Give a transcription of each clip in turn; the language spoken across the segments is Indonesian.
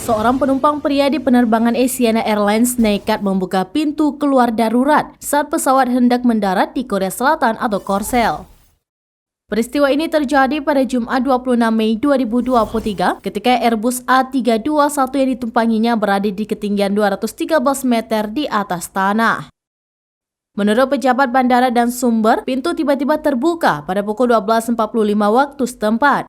Seorang penumpang pria di penerbangan Asiana Airlines nekat membuka pintu keluar darurat saat pesawat hendak mendarat di Korea Selatan atau Korsel. Peristiwa ini terjadi pada Jumat 26 Mei 2023 ketika Airbus A321 yang ditumpanginya berada di ketinggian 213 meter di atas tanah. Menurut pejabat bandara dan sumber, pintu tiba-tiba terbuka pada pukul 12.45 waktu setempat.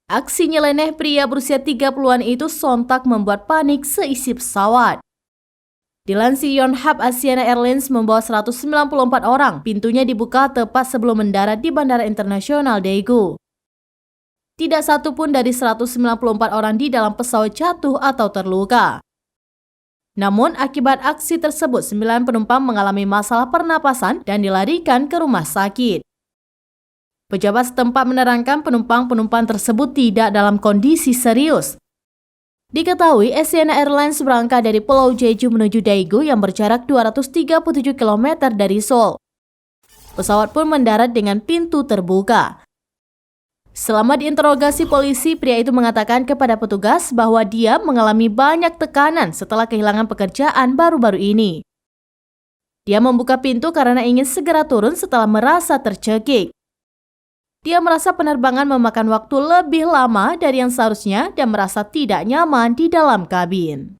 Aksi nyeleneh pria berusia 30-an itu sontak membuat panik seisi pesawat. Dilansir Yonhap, Asiana Airlines membawa 194 orang. Pintunya dibuka tepat sebelum mendarat di Bandara Internasional Daegu. Tidak satu pun dari 194 orang di dalam pesawat jatuh atau terluka. Namun, akibat aksi tersebut, 9 penumpang mengalami masalah pernapasan dan dilarikan ke rumah sakit. Pejabat setempat menerangkan penumpang tersebut tidak dalam kondisi serius. Diketahui Asiana Airlines berangkat dari Pulau Jeju menuju Daegu yang berjarak 237 km dari Seoul. Pesawat pun mendarat dengan pintu terbuka. Selama diinterogasi polisi, pria itu mengatakan kepada petugas bahwa dia mengalami banyak tekanan setelah kehilangan pekerjaan baru-baru ini. Dia membuka pintu karena ingin segera turun setelah merasa tercekik. Dia merasa penerbangan memakan waktu lebih lama dari yang seharusnya dan merasa tidak nyaman di dalam kabin.